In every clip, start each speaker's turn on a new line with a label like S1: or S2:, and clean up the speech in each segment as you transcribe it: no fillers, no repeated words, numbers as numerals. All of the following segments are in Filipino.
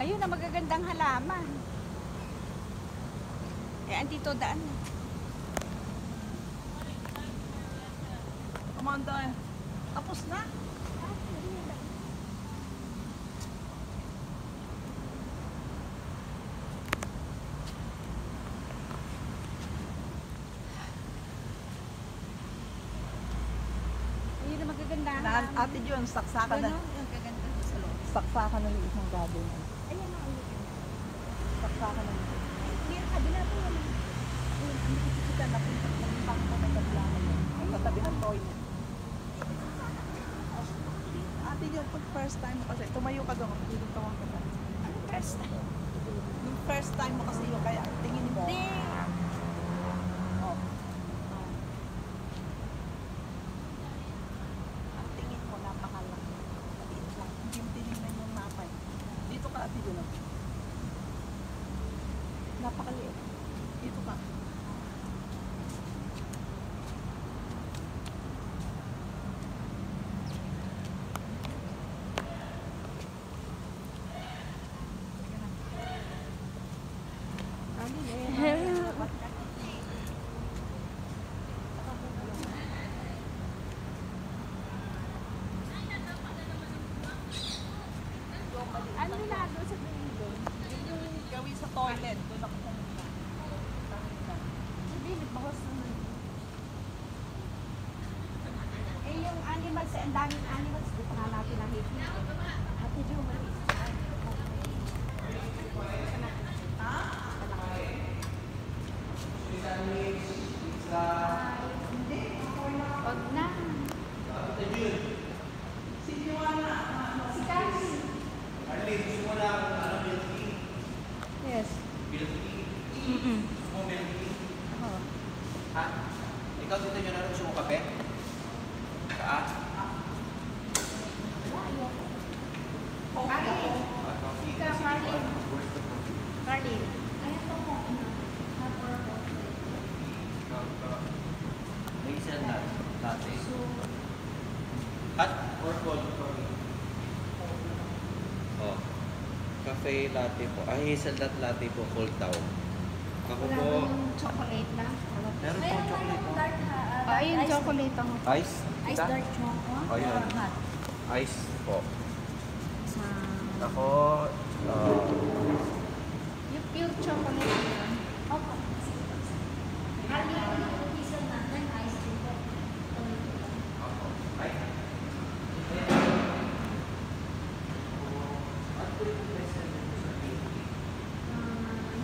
S1: Ayun na magagandang halaman. Eh, andito daan.
S2: Amanda, tapos na?
S1: Ayun na magagandang
S2: Ate Jun, saksakan na.
S1: Yung gaganda sa loob.
S2: Saksakan na ng isang gabi na.
S1: Ayan na ulit.
S2: Saksakan na.
S1: Hindi yung kabila po.
S2: Ayun, hindi ko kita napunta ko may kablangan mo. Sa tabi ng toilet. Ate Jun, pag first time mo kasi, tumayo ka doon, tinutawan ka ba?
S1: Ano first time?
S2: Yung first time mo kasi yun, kaya tingin mo.
S1: Hindi.
S2: Oh. Ang tingin mo, napakalaki. Maliit lang. Hindi mo tinignan yung mapa. Dito ka, Ate Jun. Napakaliit. Dito ka.
S1: Ano na doon sa dulo?
S2: Yun yung gawin sa toilet. Doon ako pumunta.
S1: Hindi, nagbawas naman. Eh, yung animals, ang daming animals, di pa nga natin nakikita. Ate Jo, mali. Wag na. Si Carly. Yes. Oo.
S3: Ha? Ikaw dito nyo na gusto mo kape? Saan?
S1: Carly.
S3: Coffee.
S1: Ika, Carly. Carly.
S3: May isa na latte. Hot or cold? Oh. Cafe latte po. Ay, hazelnut latte po, cold daw. Ako
S1: Wala
S3: po.
S1: ba yung chocolate na?
S3: Meron po chocolate po.
S1: Ayun, chocolate ang
S3: Ice?
S1: ice dark choco.
S3: Ayun.
S1: Or hot?
S3: Ice po.
S1: Sa...
S3: Ako,
S1: Yung pure chocolate yun. Opo.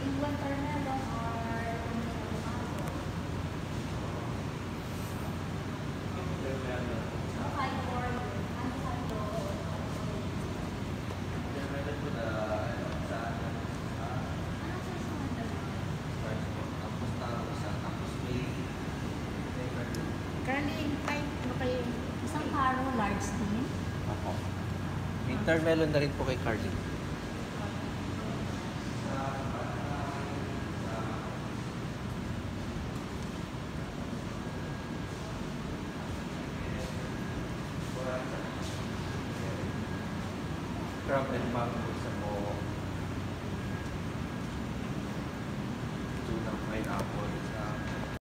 S1: Yung watermelon or currently type mo kayo isang paro large din.
S3: ako. Intermelon na rin po kay Carly. Crab and mango isa po. Tuna pineapple.